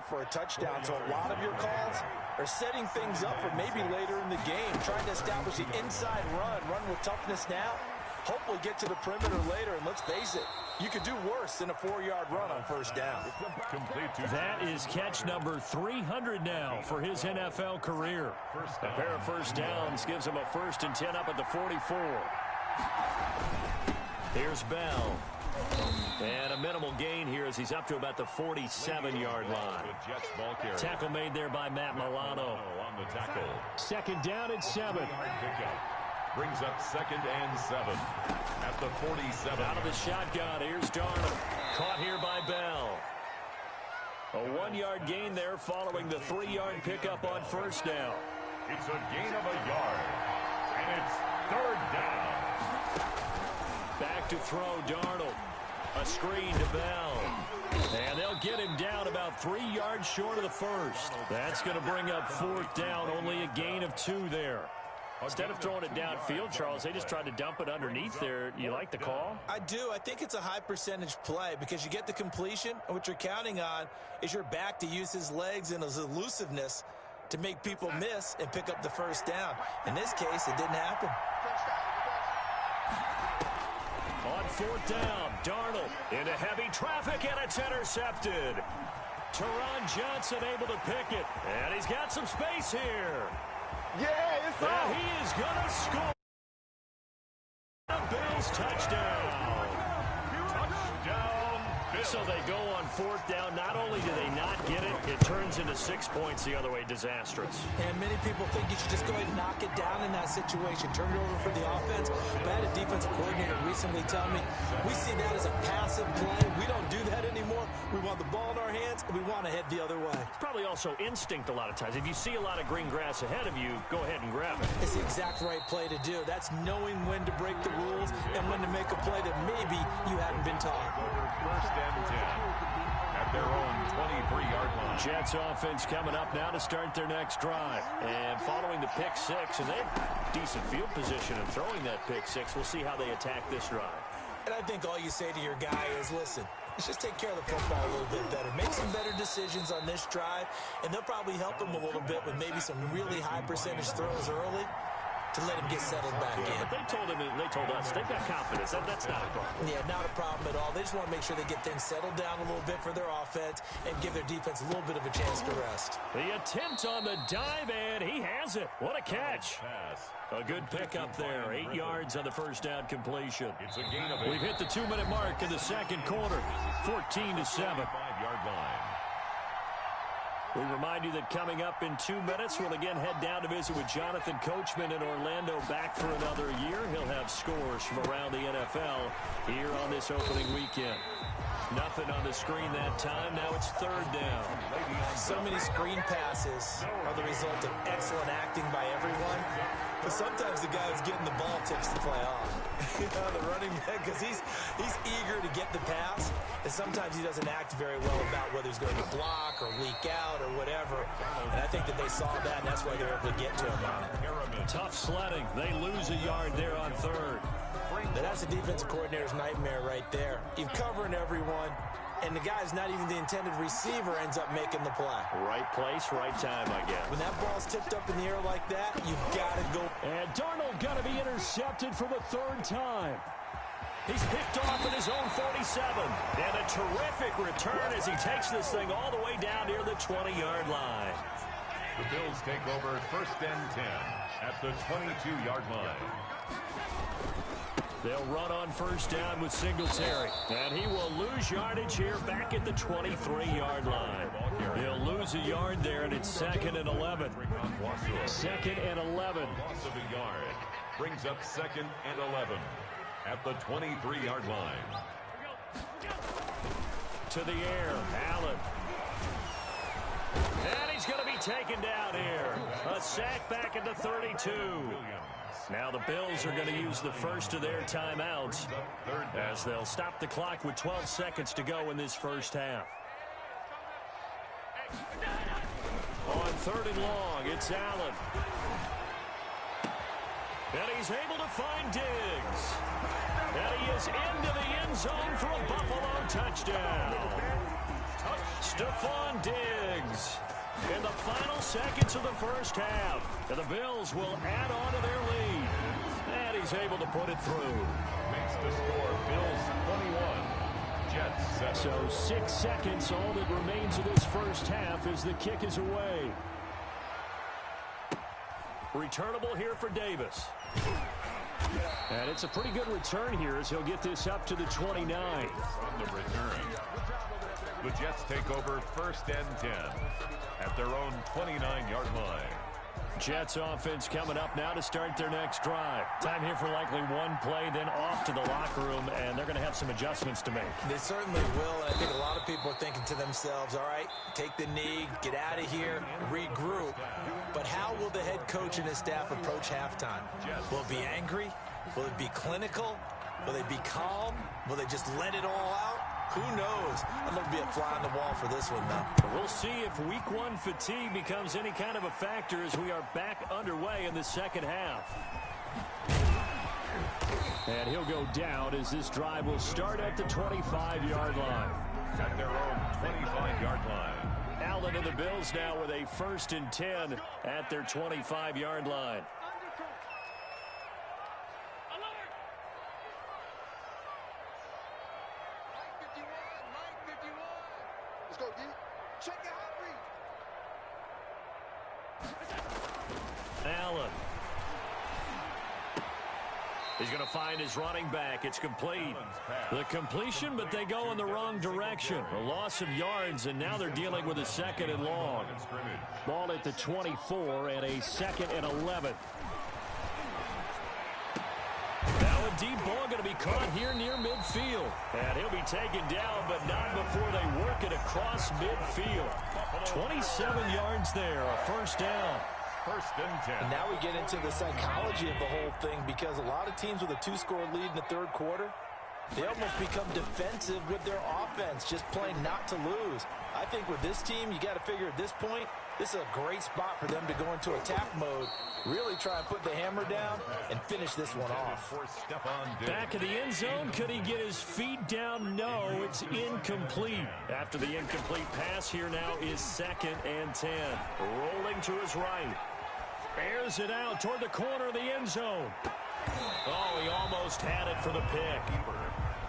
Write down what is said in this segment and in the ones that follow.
for a touchdown. So a lot of your calls are setting things up for maybe later in the game, trying to establish the inside run with toughness now, hopefully get to the perimeter later. And let's face it, you could do worse than a 4-yard run on first down. That is catch number 300 now for his NFL career. A pair of first downs gives him a 1st and 10 up at the 44. Here's Bell. And a minimal gain here as he's up to about the 47-yard line. Tackle made there by Matt Milano. Second down and 7. Brings up 2nd and 7 at the 47. Out of the shotgun, here's Darnold. Caught here by Bell. A 1-yard gain there following the 3-yard pickup on first down. It's a gain of a yard, and it's 3rd down. Back to throw, Darnold. A screen to Bell. And they'll get him down about 3 yards short of the first. That's going to bring up 4th down, only a gain of 2 there. Instead of throwing it downfield, Charles, they just tried to dump it underneath there. You like the call? I do. I think it's a high percentage play because you get the completion, and what you're counting on is your back to use his legs and his elusiveness to make people miss and pick up the first down. In this case, it didn't happen. On 4th down, Darnold into heavy traffic, and it's intercepted. Teron Johnson able to pick it, and he's got some space here. Yeah, it's on. He is going to score. A Bills touchdown. Touchdown, Bills. So they go on 4th down. Not only do they not get it, it turns into 6 points the other way. Disastrous. And many people think you should just go ahead and knock it down in that situation. Turn it over for the offense. But I had a defensive coordinator recently tell me, we see that as a passive play. We don't do that anymore. We want the ball in our hands, and we want to head the other way. It's probably also instinct a lot of times. If you see a lot of green grass ahead of you, go ahead and grab it. It's the exact right play to do. That's knowing when to break the rules and when to make a play that maybe you hadn't been taught. 1st and 10 at their own 23-yard line. Jets offense coming up now to start their next drive. And following the pick 6, and they have decent field position in throwing that pick 6. We'll see how they attack this drive. And I think all you say to your guy is, listen, let's just take care of the football a little bit better. Make some better decisions on this drive, and they'll probably help him a little bit with maybe some really high percentage throws early to let him get settled back in. But they told us they've got confidence. That's not a problem. Yeah, not a problem at all. They just want to make sure they get things settled down a little bit for their offense and give their defense a little bit of a chance to rest. The attempt on the dive, and he has it. What a catch. A good pickup there. 8 yards on the first down completion. It's a gain of 8. We've hit the 2-minute mark in the second quarter. 14-7. 5-yard line. We remind you that coming up in 2 minutes, we'll again head down to visit with Jonathan Coachman in Orlando, back for another year. He'll have scores from around the NFL here on this opening weekend. Nothing on the screen that time. Now it's 3rd down. So many screen passes are the result of excellent acting by everyone. But sometimes the guy who's getting the ball tips the play off. The running back, because he's eager to get the pass, and sometimes he doesn't act very well about whether he's going to block or leak out or whatever. And I think that they saw that, and that's why they're able to get to him on it. Tough sledding. They lose a yard there on 3rd. That's a defensive coordinator's nightmare right there. You're covering everyone, and the guy's not even the intended receiver ends up making the play. Right place, right time, I guess. When that ball's tipped up in the air like that, you've got to go. And Darnold got to be intercepted for the 3rd time. He's picked off at his own 47. And a terrific return as he takes this thing all the way down near the 20-yard line. The Bills take over 1st and 10 at the 22-yard line. They'll run on first down with Singletary. And he will lose yardage here back at the 23-yard line. He'll lose a yard there, and it's 2nd and 11. 2nd and 11. Loss of a yard brings up 2nd and 11 at the 23-yard line. To the air, Allen. And he's going to be taken down here. A sack back at the 32. Now the Bills are going to use the first of their timeouts as they'll stop the clock with 12 seconds to go in this first half. On 3rd and long, it's Allen. And he's able to find Diggs. And he is into the end zone for a Buffalo touchdown. Stephon Diggs yards in the final seconds of the first half. And the Bills will add on to their lead. And he's able to put it through. Makes the score Bills 21, Jets 7. So 6 seconds, all that remains of this first half as the kick is away. Returnable here for Davis. And it's a pretty good return here as he'll get this up to the 29. On the return, the Jets take over 1st and 10 at their own 29-yard line. Jets offense coming up now to start their next drive. Time here for likely one play, then off to the locker room, and they're going to have some adjustments to make. They certainly will, and I think a lot of people are thinking to themselves, all right, take the knee, get out of here, regroup. But how will the head coach and his staff approach halftime? Will it be angry? Will it be clinical? Will they be calm? Will they just let it all out? Who knows? I'd love to be a fly on the wall for this one, though. We'll see if week one fatigue becomes any kind of a factor as we are back underway in the second half. And he'll go down as this drive will start at the 25-yard line. At their own 25-yard line. Allen and the Bills now with a 1st and 10 at their 25-yard line. Allen. He's going to find his running back. It's complete. The completion, but they go in the wrong direction. A loss of yards, and now they're dealing with a 2nd and long. Ball at the 24 and a 2nd and 11. Now a deep ball going to be caught here near midfield. And he'll be taken down, but not before they work it across midfield. 27 yards there, a 1st down. 1st and 10. And now we get into the psychology of the whole thing, because a lot of teams with a 2-score lead in the 3rd quarter, they almost become defensive with their offense, just playing not to lose. I think with this team, you got to figure at this point, this is a great spot for them to go into attack mode, really try and put the hammer down and finish this one off. Back of the end zone, could he get his feet down? No, it's incomplete. After the incomplete pass, here now is 2nd and 10. Rolling to his right. Airs it out toward the corner of the end zone. Oh, he almost had it for the pick.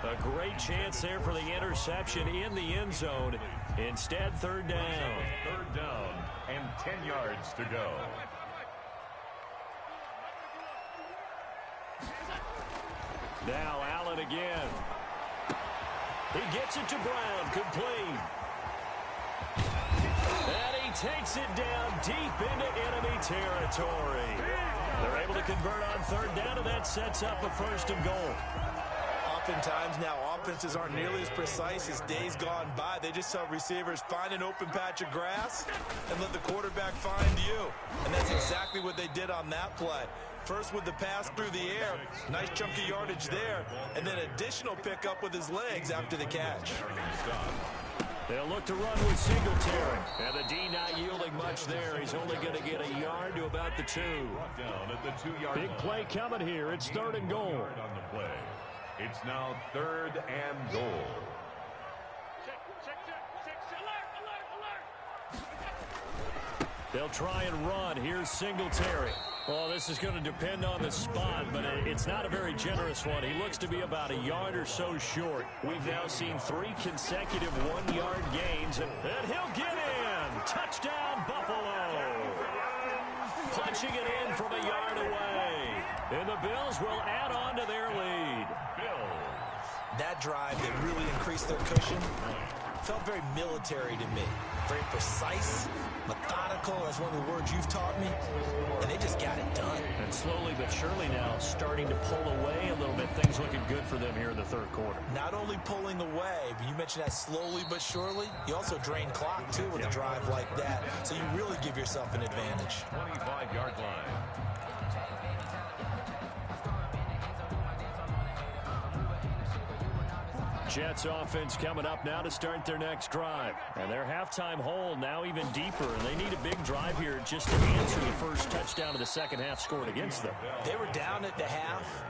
A great chance there for the interception in the end zone. Instead, 3rd down. 3rd down and 10 yards to go. Now Allen again. He gets it to Brown, complete. And he takes it down deep into enemy territory. They're able to convert on 3rd down, and that sets up a 1st and goal. Oftentimes now, offenses aren't nearly as precise as days gone by. They just tell receivers, find an open patch of grass and let the quarterback find you. And that's exactly what they did on that play. First with the pass through the air, nice chunk of yardage there, and then additional pickup with his legs after the catch. They'll look to run with Singletary. And the D not yielding much there. He's only going to get a yard to about the 2. Down at the 2-yard line. Big play coming here. It's 3rd and goal. On the play. It's now 3rd and goal. They'll try and run. Here's Singletary. Well, this is going to depend on the spot, but it's not a very generous one. He looks to be about a yard or so short. We've now seen 3 consecutive 1-yard gains, and he'll get in. Touchdown, Buffalo. Punching it in from a yard away. And the Bills will add on to their lead. That drive that really increased their cushion felt very military to me. Very precise, methodical, that's one of the words you've taught me. And they just got it done. And slowly but surely now starting to pull away a little bit. Things looking good for them here in the 3rd quarter. Not only pulling away, but you mentioned that slowly but surely. You also drain clock, too, with a drive like that. So you really give yourself an advantage. 25-yard line. Jets offense coming up now to start their next drive. And their halftime hole now even deeper. And they need a big drive here just to answer the first touchdown of the second half scored against them. They were down at the half.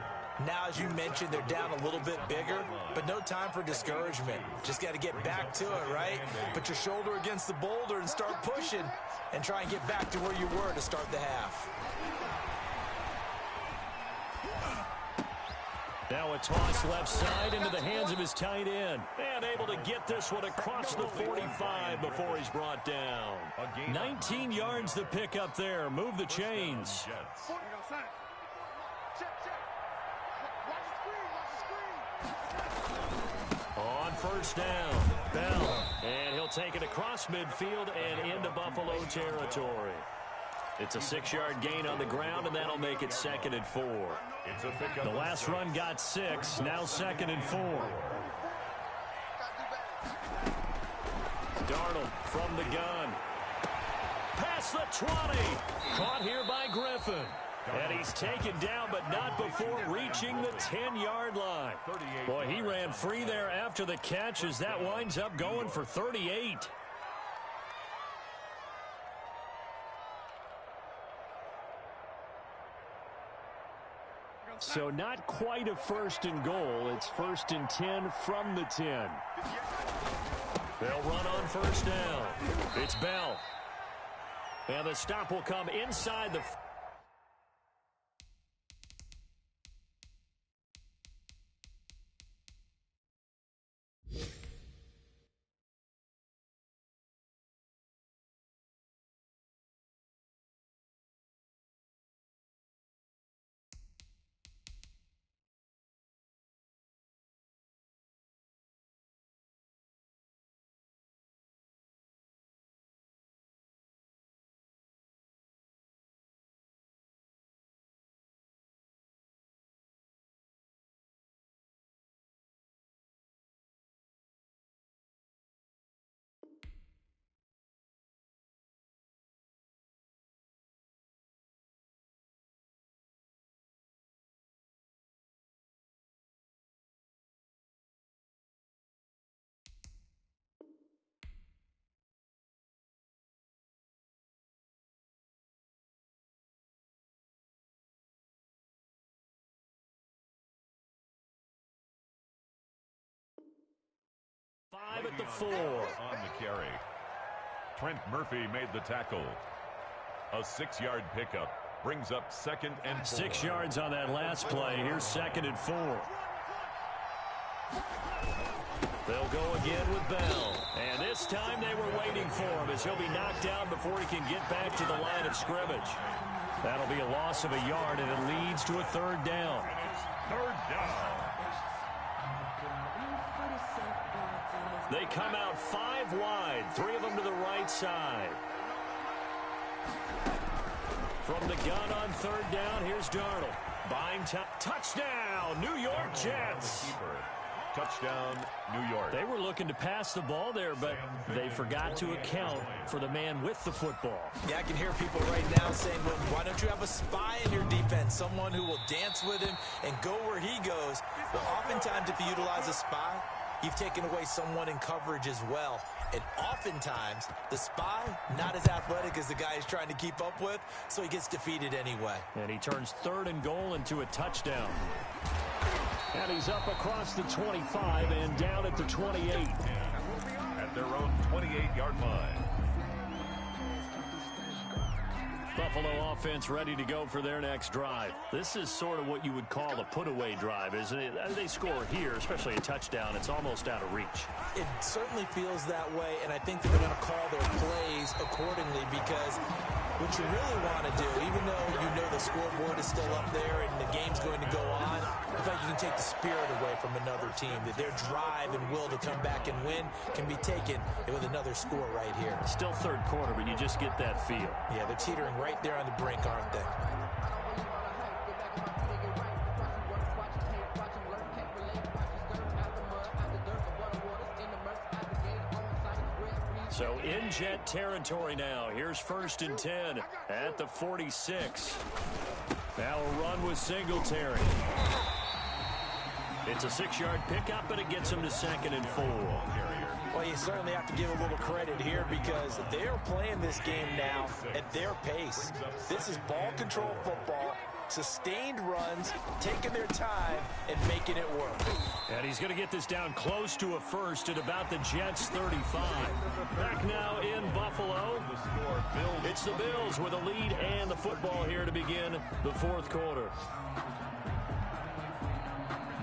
Now, as you mentioned, they're down a little bit bigger, but no time for discouragement. Just got to get back to it, right? Put your shoulder against the boulder and start pushing and try and get back to where you were to start the half. Now a toss left side into the hands of his tight end. And able to get this one across the 45 before he's brought down. 19 yards to pick up there. Move the chains. On first down, Bell. And he'll take it across midfield and into Buffalo territory. It's a 6-yard gain on the ground, and that'll make it 2nd and 4. The last run got 6, now 2nd and 4. Darnold from the gun. Past the 20. Caught here by Griffin. And he's taken down, but not before reaching the 10-yard line. Boy, he ran free there after the catch as that winds up going for 38. So not quite a 1st and goal. It's 1st and 10 from the 10. They'll run on first down. It's Bell. And the stop will come inside the... Five at the 4. On the carry. Trent Murphy made the tackle. A 6-yard pickup brings up 2nd and 4. 6 yards on that last play. Here's 2nd and 4. They'll go again with Bell. And this time they were waiting for him as he'll be knocked down before he can get back to the line of scrimmage. That'll be a loss of a yard, and it leads to a 3rd down. And it's 3rd down. They come out 5 wide, 3 of them to the right side. From the gun on 3rd down, here's Darnold. Buying time. Touchdown, New York Jets. Touchdown, New York. They were looking to pass the ball there, but they forgot to account for the man with the football. Yeah, I can hear people right now saying, well, why don't you have a spy in your defense, someone who will dance with him and go where he goes? Well, oftentimes if you utilize a spy, you've taken away someone in coverage as well. And oftentimes, the spy, not as athletic as the guy he's trying to keep up with, so he gets defeated anyway. And he turns 3rd and goal into a touchdown. And he's up across the 25 and down at the 28. At their own 28-yard line. Buffalo offense ready to go for their next drive. This is sort of what you would call a put-away drive, isn't it? They score here, especially a touchdown. It's almost out of reach. It certainly feels that way, and I think that they're going to call their plays accordingly because what you really want to do, even though you know the scoreboard is still up there and the game's going to go on, I feel like you can take the spirit away from another team, that their drive and will to come back and win can be taken with another score right here. Still 3rd quarter, but you just get that feel. Yeah, they're teetering right there on the brink, aren't they? So in Jet territory now. Here's 1st and 10 at the 46. Now a run with Singletary. It's a 6-yard pickup, but it gets him to 2nd and 4. Well, you certainly have to give a little credit here because they're playing this game now at their pace. This is ball control football. Sustained runs, taking their time, and making it work. And he's going to get this down close to a first at about the Jets' 35. Back now in Buffalo. It's the Bills with a lead and the football here to begin the fourth quarter.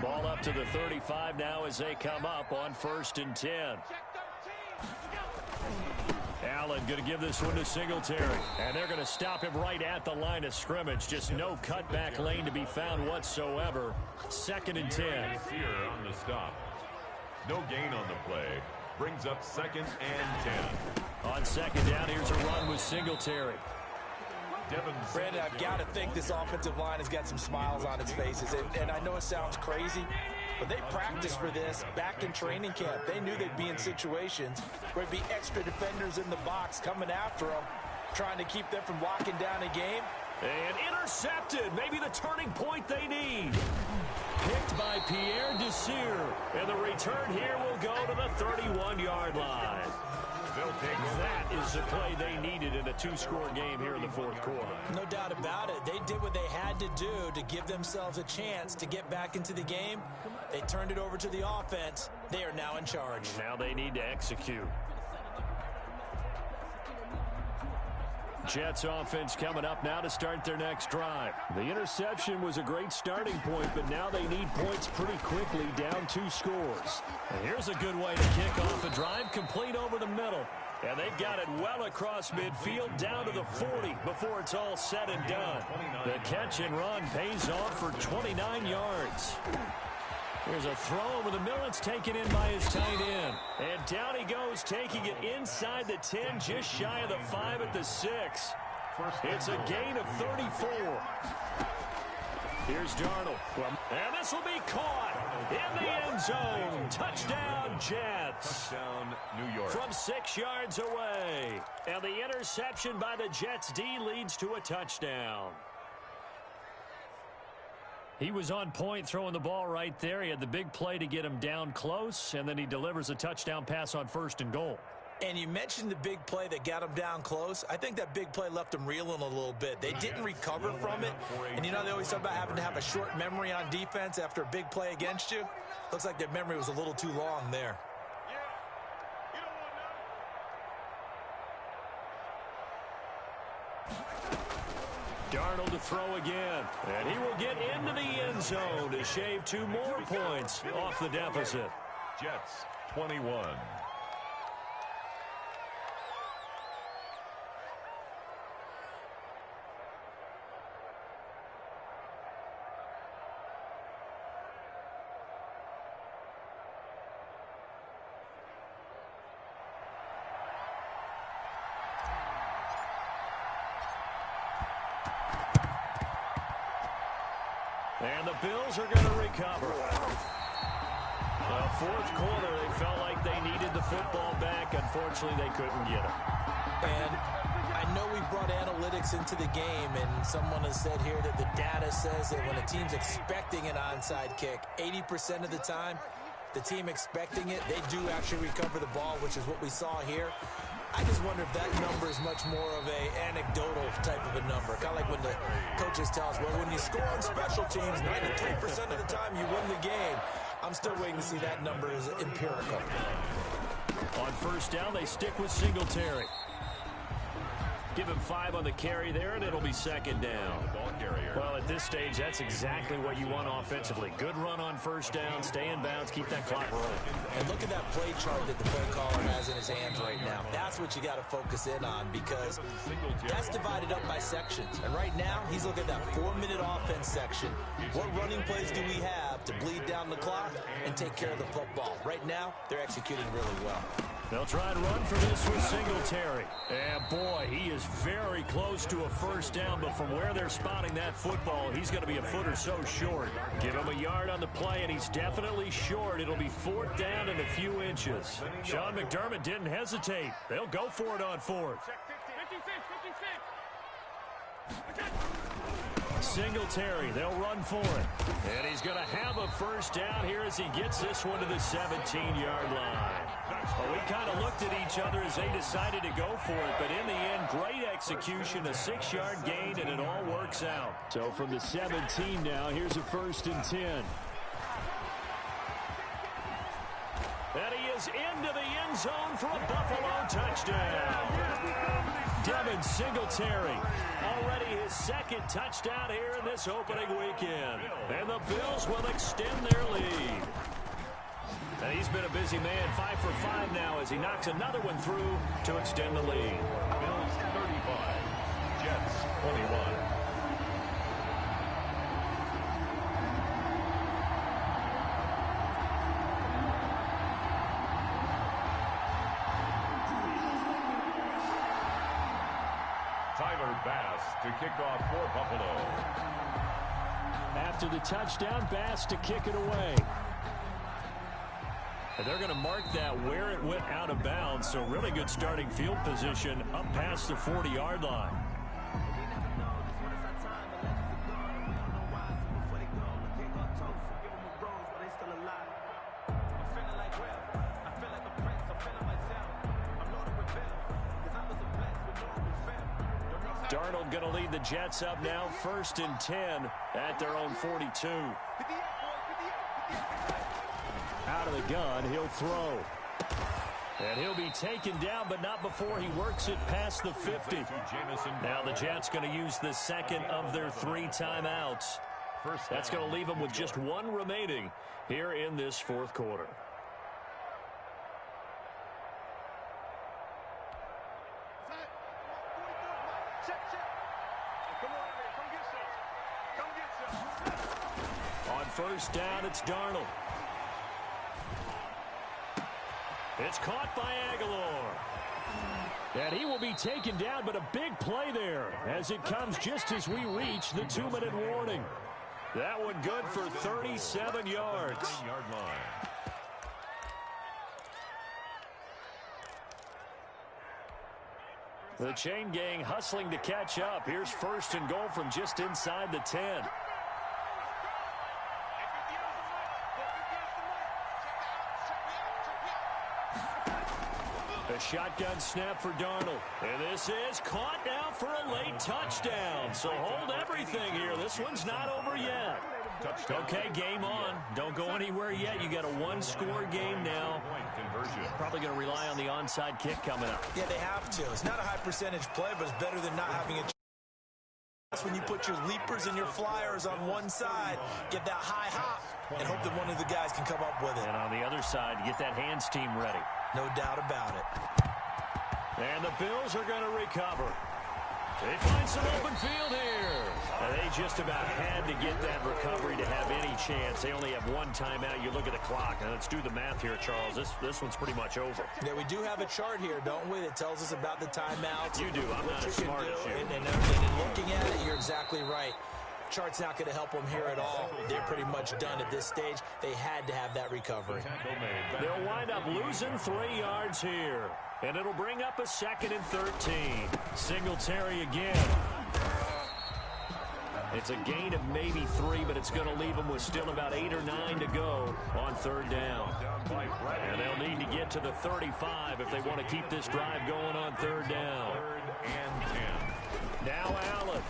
Ball up to the 35 now as they come up on 1st and 10. Allen going to give this one to Singletary. And they're going to stop him right at the line of scrimmage. Just no cutback lane to be found whatsoever. 2nd and 10. Here on the stop. No gain on the play. Brings up 2nd and 10. On 2nd down, here's a run with Singletary. Brandon, I've got to think this offensive line has got some smiles on its faces. And I know it sounds crazy, but they practiced for this back in training camp. They knew they'd be in situations where it'd be extra defenders in the box coming after them, trying to keep them from locking down a game. And intercepted. Maybe the turning point they need. Picked by Pierre Desir. And the return here will go to the 31-yard line. That is the play they needed in a 2-score game here in the fourth quarter. No doubt about it. They did what they had to do to give themselves a chance to get back into the game. They turned it over to the offense. They are now in charge. Now they need to execute. Jets offense coming up now to start their next drive. The interception was a great starting point, but now they need points pretty quickly, down 2 scores. And here's a good way to kick off a drive, complete over the middle. And they've got it well across midfield, down to the 40 before it's all said and done. The catch and run pays off for 29 yards. Here's a throw over the middle. It's taken in by his tight end. And down he goes, taking it inside the 10, just shy of the 5 at the 6. It's a gain of 34. Here's Darnold. And this will be caught in the end zone. Touchdown, Jets. Touchdown, New York. From 6 yards away. And the interception by the Jets D leads to a touchdown. He was on point throwing the ball right there. He had the big play to get him down close, and then he delivers a touchdown pass on 1st and goal. And you mentioned the big play that got him down close. I think that big play left him reeling a little bit. They didn't recover from it. And you know, they always talk about having to have a short memory on defense after a big play against you. Looks like their memory was a little too long there. Darnold to throw again. And he will get into the end zone to shave 2 more points off the deficit. Jets 21. And the Bills are going to recover. The fourth quarter, they felt like they needed the football back. Unfortunately, they couldn't get it. And I know we brought analytics into the game, and someone has said here that the data says that when a team's expecting an onside kick, 80% of the time, the team expecting it, they do actually recover the ball, which is what we saw here. I just wonder if that number is much more of a anecdotal type of a number. Kind of like when the coaches tell us, well, when you score on special teams, 93% of the time you win the game. I'm still waiting to see that number is empirical. On 1st down, they stick with Singletary. Give him 5 on the carry there, and it'll be 2nd down. Well, at this stage, that's exactly what you want offensively. Good run on 1st down, stay in bounds, keep that clock rolling. And look at that play chart that the play caller has in his hands right now. That's what you got to focus in on, because that's divided up by sections. And right now, he's looking at that 4-minute offense section. What running plays do we have to bleed down the clock and take care of the football? Right now, they're executing really well. They'll try and run for this with Singletary. And boy, he is very close to a 1st down, but from where they're spotting that football, he's going to be a foot or so short. Give him a yard on the play, and he's definitely short. It'll be 4th down and a few inches. Sean McDermott didn't hesitate. They'll go for it on 4th. Singletary, they'll run for it. And he's going to have a 1st down here as he gets this one to the 17-yard line. Well, we kind of looked at each other as they decided to go for it, but in the end, great execution, a 6-yard gain, and it all works out. So from the 17 now, here's a 1st and 10. And he is into the end zone for a Buffalo touchdown. Devin Singletary, already his 2nd touchdown here in this opening weekend. And the Bills will extend their lead. And he's been a busy man, 5 for 5 now as he knocks another one through to extend the lead. Bills 35, Jets 21. Tyler Bass to kick off for Buffalo. After the touchdown, Bass to kick it away. And they're going to mark that where it went out of bounds, so really good starting field position up past the 40-yard line. Darnold going to lead the Jets up now, 1st and 10 at their own 42. Out of the gun, he'll throw. And he'll be taken down, but not before he works it past the 50. Now the Jets going to use the 2nd of their 3 timeouts. That's going to leave them with just 1 remaining here in this 4th quarter. On 1st down, it's Darnold. It's caught by Aguilar. And he will be taken down, but a big play there as it comes just as we reach the 2-minute warning. That one good for 37 yards. The chain gang hustling to catch up. Here's 1st and goal from just inside the 10. A shotgun snap for Darnold. And this is caught now for a late touchdown. So hold everything here. This one's not over yet. Okay, game on. Don't go anywhere yet. You got a 1-score game now. Probably going to rely on the onside kick coming up. Yeah, they have to. It's not a high percentage play, but it's better than not having a. That's when you put your leapers and your flyers on one side, get that high hop, and hope that one of the guys can come up with it. And on the other side, get that hands team ready. No doubt about it. And the Bills are going to recover. They find some open field here. And they just about had to get that recovery to have any chance. They only have 1 timeout. You look at the clock. Now let's do the math here, Charles. This one's pretty much over. Yeah, we do have a chart here, don't we, that tells us about the timeouts. You do. I'm not as smart as you. And looking at it, you're exactly right. Chart's not going to help them here at all. They're pretty much done at this stage. They had to have that recovery. They'll wind up losing 3 yards here. And it'll bring up a 2nd and 13. Singletary again. It's a gain of maybe 3, but it's going to leave them with still about 8 or 9 to go on 3rd down. And they'll need to get to the 35 if they want to keep this drive going on 3rd down. 3rd and 10. Now Allen.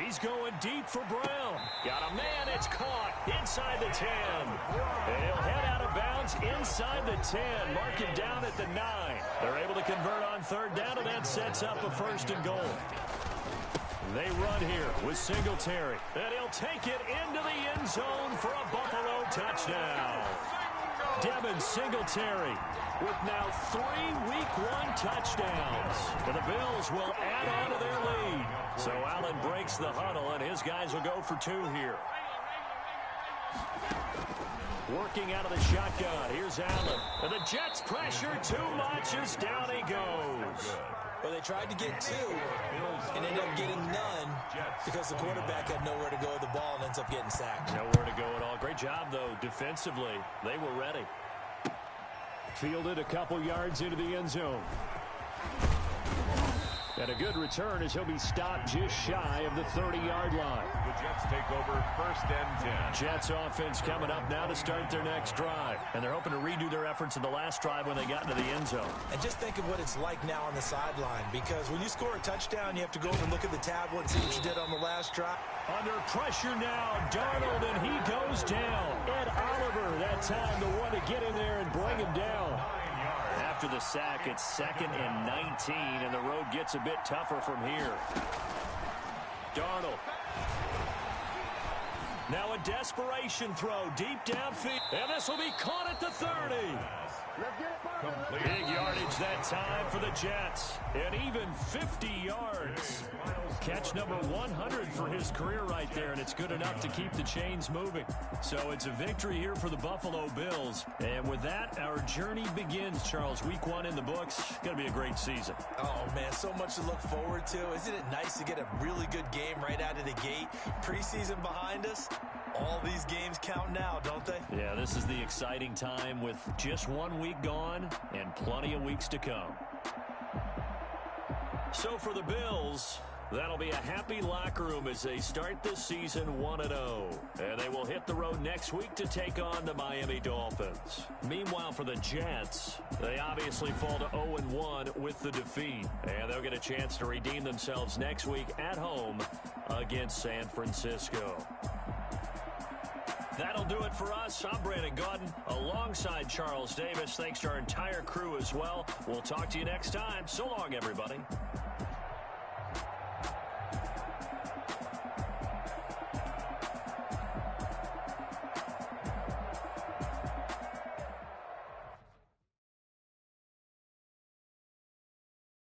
He's going deep for Brown. Got a man, it's caught inside the 10. And he'll head out of bounds inside the 10. Mark him down at the 9. They're able to convert on 3rd down, and that sets up a 1st and goal. They run here with Singletary. And he'll take it into the end zone for a Buffalo touchdown. Devin Singletary with now 3 Week 1 touchdowns. And the Bills will add on to their lead. So Allen breaks the huddle, and his guys will go for 2 here. Working out of the shotgun. Here's Allen. And the Jets pressure too much as down he goes. Well, they tried to get 2 and ended up getting none because the quarterback had nowhere to go with the ball and ends up getting sacked. Nowhere to go at all. Great job, though, defensively. They were ready. Fielded a couple yards into the end zone. And a good return as he'll be stopped just shy of the 30-yard line. The Jets take over first and 10. Jets offense coming up now to start their next drive. And they're hoping to redo their efforts in the last drive when they got into the end zone. And just think of what it's like now on the sideline, because when you score a touchdown, you have to go over and look at the tablet and see what you did on the last drive. Under pressure now, Darnold, and he goes down. Ed Oliver, that time the one to get in there and bring him down. After the sack, it's 2nd and 19, and the road gets a bit tougher from here. Darnold. Now a desperation throw deep downfield, and this will be caught at the 30. Big yardage that time for the Jets, and even 50 yards. Catch number 100 for his career right there, and it's good enough to keep the chains moving. So it's a victory here for the Buffalo Bills. And with that, our journey begins, Charles. Week 1 in the books. Going to be a great season. Oh, man, so much to look forward to. Isn't it nice to get a really good game right out of the gate? Preseason behind us. All these games count now, don't they? Yeah, this is the exciting time with just 1 week gone and plenty of weeks to come. So for the Bills, that'll be a happy locker room as they start this season 1-0. And they will hit the road next week to take on the Miami Dolphins. Meanwhile, for the Jets, they obviously fall to 0-1 with the defeat. And they'll get a chance to redeem themselves next week at home against San Francisco. That'll do it for us. I'm Brandon Gaudin alongside Charles Davis. Thanks to our entire crew as well. We'll talk to you next time. So long, everybody.